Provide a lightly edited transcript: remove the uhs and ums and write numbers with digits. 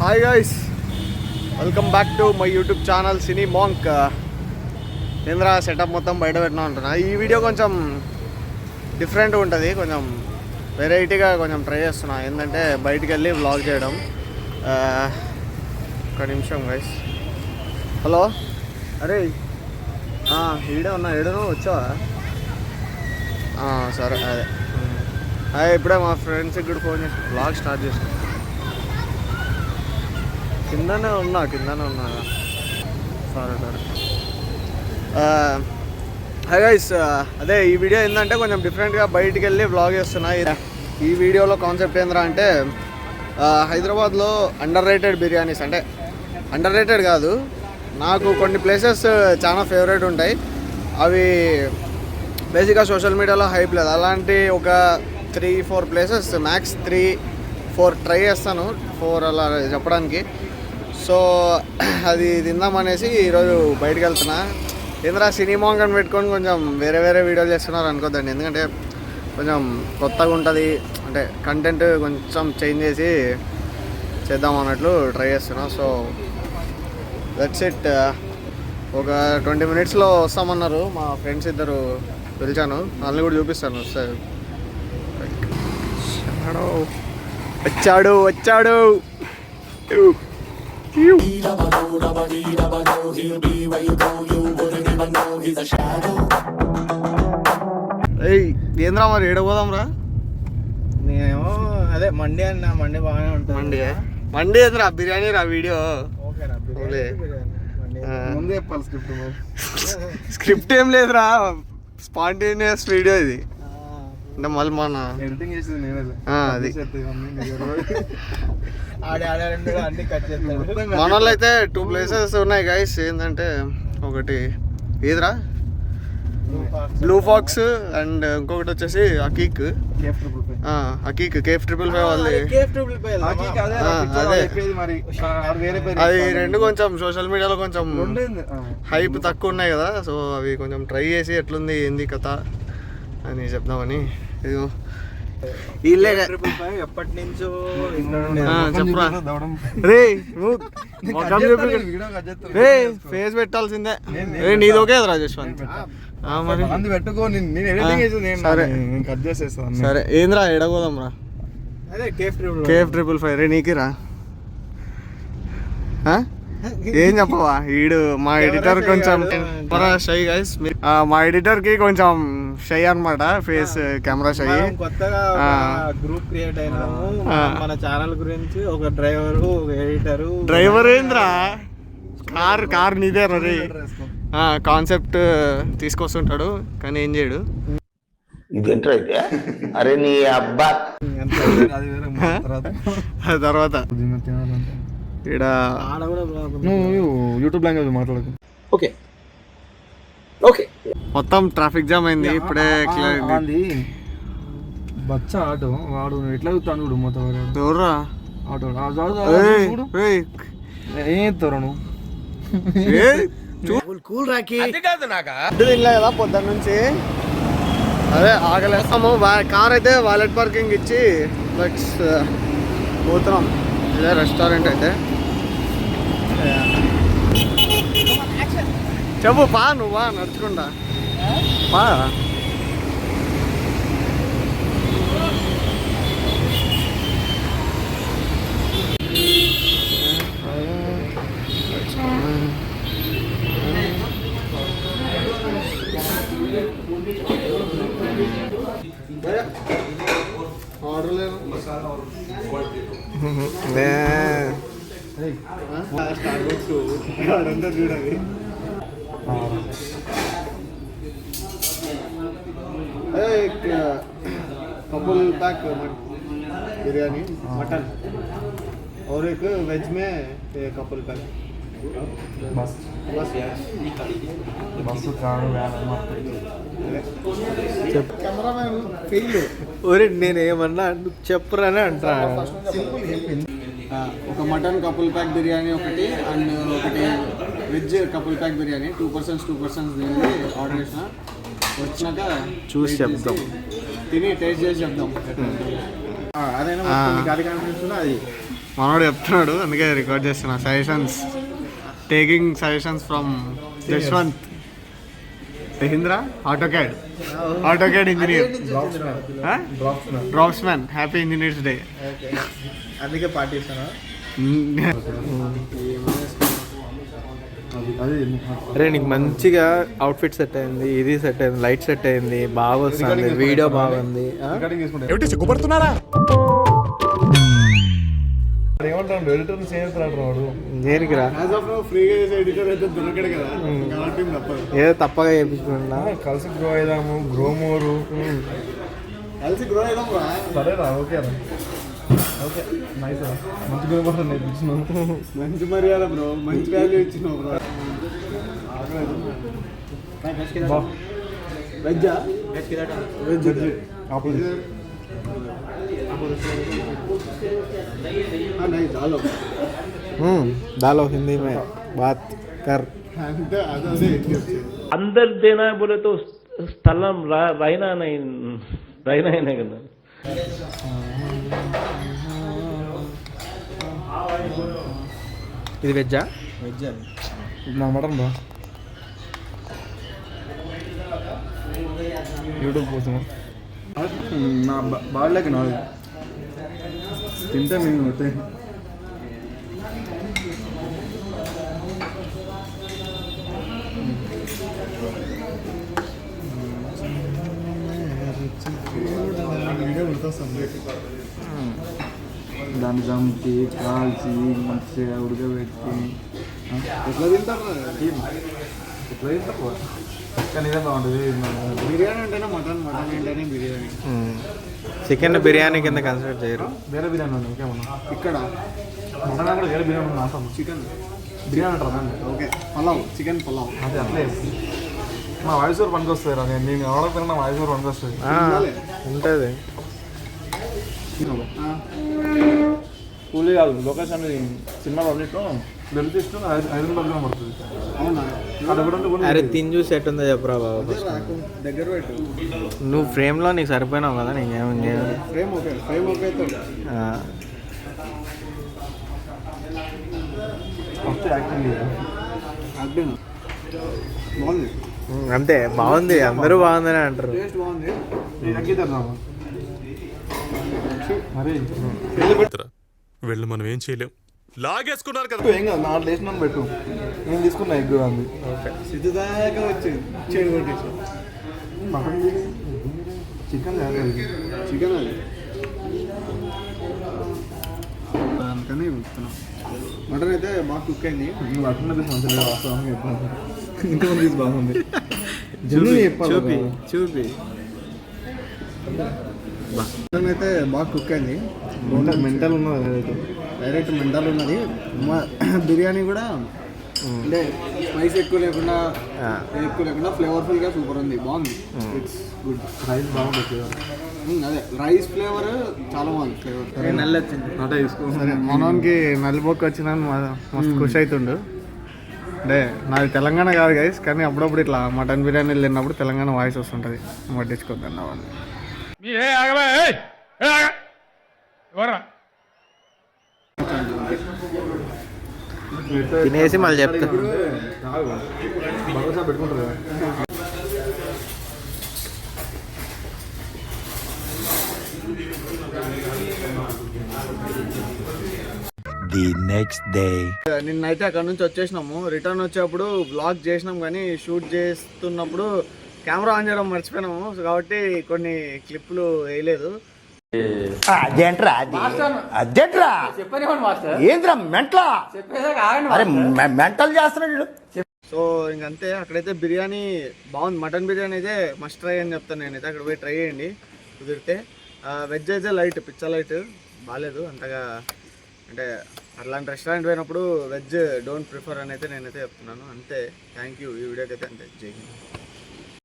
Hi guys, welcome back to my YouTube channel cine monk. ఏంద్రా setup మొత్తం బయట పెట్టినా ఉంటున్నా. ఈ వీడియో కొంచెం డిఫరెంట్గా ఉంటుంది, కొంచెం వెరైటీగా కొంచెం ట్రై చేస్తున్నా. ఏంటంటే బయటికి వెళ్ళి వ్లాగ్ చేయడం. ఒక నిమిషం గైస్. హలో, అరే ఈడే ఉన్నా, ఏడనో వచ్చావా? సరే, అదే ఇప్పుడే మా ఫ్రెండ్స్కి కూడా ఫోన్ చేసి వ్లాగ్ స్టార్ట్ చేసిన. కిందనే ఉన్నా సరే. హాయ్ గైస్, అదే ఈ వీడియో ఏంటంటే కొంచెం డిఫరెంట్గా బయటికి వెళ్ళి వ్లాగ్ చేస్తున్నా. ఈ వీడియోలో కాన్సెప్ట్ ఏంద్రా అంటే హైదరాబాద్లో అండర్ రేటెడ్ బిర్యానీస్, అంటే అండర్ రేటెడ్ కాదు, నాకు కొన్ని ప్లేసెస్ చాలా ఫేవరెట్ ఉంటాయి. అవి బేసిక్గా సోషల్ మీడియాలో హైప్ లేదు. అలాంటి ఒక 3-4 ప్లేసెస్, మ్యాక్స్ 3-4 ట్రై చేస్తాను, 4 అలా చెప్పడానికి. సో అది తిందామనేసి ఈరోజు బయటకు వెళ్తున్నా. ఏంద్రా సినిమా అని పెట్టుకొని కొంచెం వేరే వీడియోలు చేస్తున్నారు అనుకోద్దండి, ఎందుకంటే కొంచెం కొత్తగా ఉంటుంది, అంటే కంటెంట్ కొంచెం చేంజ్ చేసి చేద్దాం అన్నట్లు ట్రై చేస్తున్నా. So that's it. ఒక 20 minutesలో వస్తామన్నారు మా ఫ్రెండ్స్, ఇద్దరు పిలిచాను, వాళ్ళని కూడా చూపిస్తాను. వస్తాయి. వచ్చాడు ఏంద్రా మరి ఏడ పోదాం రా? నేనేమో అదే మండి అన్న, మండి బాగానే ఉంటుంది. మండి ఏంద్రా? బిర్యానీ రా వీడియో. ముందే చెప్పాలి స్క్రిప్ట్ ఏం లేదురా, స్పాంటేనియస్ వీడియో ఇది. అంటే మళ్ళీ మన ఎడిటింగ్ చేసేది నేనే. అది అన్ని మన వాళ్ళు అయితే 2 places ఉన్నాయి గైస్. ఏంటంటే ఒకటి ఏదిరా, బ్లూ ఫాక్స్, అండ్ ఇంకొకటి వచ్చేసి అకీక్. కేఫ్ 555 వాళ్ళది. అది రెండు కొంచెం సోషల్ మీడియాలో కొంచెం హైప్ తక్కువ ఉన్నాయి కదా, సో అవి కొంచెం ట్రై చేసి ఎట్లుంది ఏంది కథ అని చెప్దామని. ఎప్పటి నుంచో చెప్పరా రే, ఫేస్ పెట్టాల్సిందే. నీది ఓకే రాజేశ్వంత్? మరి సరే, ఏంద్రా ఎడగోదాం రా? కేఫ్ 555 రే, నీకి రా. ఏం చెప్పవా? ఈడు మా ఎడిటర్ కొంచెం షై గైస్. మా ఎడిటర్ కి కొంచెం షై అన్నమాట, ఫేస్ కెమెరా షై. కొత్తగా గ్రూప్ క్రియేట్ అయినాము మన ఛానల్ గురించి. ఒక డ్రైవరు, ఒక ఎడిటరు. డ్రైవర్ ఏంద్రా? కార్ నీదే రే. కాన్సెప్ట్ తీసుకొస్తుంటాడు కానీ ఏం చేయడు. ఇదేంటైతే అరే నీ అబ్బా. తర్వాత ఇక్కడ యూట్యూబ్ లాంగ్వేజ్ మాట్లాడకు. ఓకే మొత్తం ట్రాఫిక్ జామ్ అయింది ఇప్పుడే. బచ్చా ఆటో వాడు ఎట్లా చూస్తాను చూడు మొత్తం. దూరా ఆటో ఏం తోరను కూల్ రాకి తినలే కదా పొద్దున్న నుంచి. అదే ఆగలేస్తాము. కార్ అయితే వాలెట్ పార్కింగ్ ఇచ్చి పోతున్నాం. ఇదే రెస్టారెంట్ అయితే. చెప్పు పా, నువ్వా నడుచుకుంటా పా. ఆర్డర్ లేదు. చూడాలి कपल पैक बिरयानी मटन और एक वेज में कपल पैक. बस కెమెరామెన్ ఫెయిల్. ఒరే నేనేమన్నా చెప్పరానే అంటా. ఒక మటన్ కపుల్ ప్యాక్ బిర్యానీ ఒకటి, అండ్ ఒకటి veg couple pack biryani. 2 persons తినేది ఆర్డర్ చేసిన. వచ్చినాక చూసి చెప్తాం, తిని టేస్ట్ చేసి చెప్దాం. అదైనా ఖాళీ కాన్ఫరెన్స్ అది మనోడు చెప్తున్నాడు, అందుకే రికార్డ్ చేస్తున్నా. Suggestions, taking suggestions from Jaswanth Mahindra AutoCAD engineer, draftsman. Happy engineers day. అందుకే పార్టీ ఇస్తాను. అరే నీకు మంచిగా అవుట్ఫిట్ సెట్ అయింది, ఇది సెట్ అయింది, లైట్ సెట్ అయింది, బాగా వస్తుంది, వీడియో బాగుంది. సిగ్గుపడుతున్నారా? ఏమంటాడు ఎడిటర్ చేస్తాడు వాడు. దేనికి రా? ఫ్రీగా చేసే ఎడిటర్ అయితే దొరకడు కదా, ఏదో తప్పగా చేయించుకున్నా. కలిసి గ్రో అయిదాము, గ్రో మోరు. కలిసి గ్రో అయిదాం. సరేరా, ఓకే రా, ఓకే నైస్ రా. మంచి గుణపడతాను నేర్పించినావు. మంచి మర్యాద బ్రో, మంచి వాల్యూ ఇచ్చినావు బ్రో. వెజ్జా? Veg opposite. डालो हिंदी में बात कर. अंदर देना है बोले तो स्थलम रहना ही नहीं करना. ఇది వెజ్జా? వెజ్ అది. ఇది నా మటన్ బా. యూట్యూబ్ కోసం నా బాడీలోకి నాది తింటే మేము వస్తాయి. దాన్ని చంపి కాల్చి మంచిగా ఉడకబెట్టి ఎట్లా తింటారు? ఎట్లా తింటారు కానీ ఇదే బాగుంటుంది. బిర్యానీ అంటేనే మటన్, మటన్ అంటేనే బిర్యానీ. చికెన్ బిర్యానీ కింద కన్సిడర్ చేయరు. వేరే బిర్యానీ ఉంది ఇంకేమన్నా ఇక్కడ? మటన్ కూడా వేరే బిర్యానీ ఉంది. ఆసం చికెన్ బిర్యానీ అంటారు దాన్ని. Okay, pulao, chicken pulao. అదే అట్లే మా వాయిస్ ఓవర్ పనికి వస్తుంది రా. నేను ఎవరికి నా వాయిస్ ఓవర్ పనికి వస్తుంది ఉంటుంది. కూలీ కాదు, లొకేషన్ సినిమా పబ్లిక్లో వెళ్తే ఇష్టం 500 పడుతుంది. అవునా? అరే తిని చూసి ఎట్టుందో చెప్పరా బాబు. దగ్గర పెట్టు. నువ్వు ఫ్రేమ్లో నీకు సరిపోయినావు కదా, నీకేమి frame okay, frame okay. Acting బాగుంది. అంతే, బాగుంది. అందరూ బాగుందని అంటారు. టేస్ట్ బాగుంది. మరి వెళ్ళు, మనం ఏం చేయలేం. లాగేసుకున్నారు కదా. ఏం కాదు, నా వేసినాను పెట్టు. నేను తీసుకున్నా ఎగ్ అంది. ఓకే, సిద్ధదాకా వచ్చింది, చెడు కొట్టేసి. మటన్ చికెన్ చికెన్ అది అందుకని చెప్తున్నాం. మటన్ అయితే బాగా కుక్ అయింది. మటన్ పీస్ మంచిగా వాస్తవం ఇంతమంది పీస్ బాగుంది. చూపి చూపి మటన్ అయితే బాగా కుక్ అయింది. మెంటల్ ఉన్నది, డైరెక్ట్ మెంటల్ ఉన్నది. బిర్యానీ కూడా అంటే స్పైస్ ఎక్కువ లేకుండా ఫ్లేవర్ఫుల్గా సూపర్ ఉంది, బాగుంది. It's good. రైస్ బాగుంటుంది. అదే రైస్ ఫ్లేవర్ చాలా బాగుంది. ఫ్లేవర్ నల్లి వచ్చింది అంటే తీసుకో. సరే, మనోనికి నల్లిబొక్క వచ్చిన మస్తు ఖుషి అవుతుండు. అంటే నాది తెలంగాణ కాదు గైస్, కానీ అప్పుడప్పుడు ఇట్లా మటన్ బిర్యానీలు తిన్నప్పుడు తెలంగాణ వాయిస్ వస్తుంటుంది. పట్టించుకోద్దండి అవన్నీ. తినేసి మళ్ళీ చెప్తా. పెట్టుకుంటారు. The next day. నిన్నైతే అక్కడ నుంచి వచ్చేసినాము. రిటర్న్ వచ్చేప్పుడు బ్లాగ్ చేసినాం, కానీ షూట్ చేస్తున్నప్పుడు కెమెరా ఆన్ చేయడం మర్చిపోయినాము. కాబట్టి కొన్ని క్లిప్లు వేయలేదు. అదేంట్రా ఏంద్రా మెంటలా? అరే మెంటల్ చేస్తున్నాడు. సో ఇంకంతే. అక్కడైతే బిర్యానీ బాగుంది. మటన్ బిర్యానీ అయితే మస్ట్ ట్రై అని చెప్తాను నేనైతే. అక్కడ పోయి ట్రై చేయండి కుదిరితే. వెజ్ అయితే లైట్, పిచ్చ లైట్, బాగాలేదు అంతగా. అంటే అట్లాంటి రెస్టారెంట్ పోయినప్పుడు వెజ్ డోంట్ ప్రిఫర్ అని అయితే నేనైతే చెప్తున్నాను. అంతే. Thank you. ఈ వీడియోకి అయితే అంతే. జై హింద్.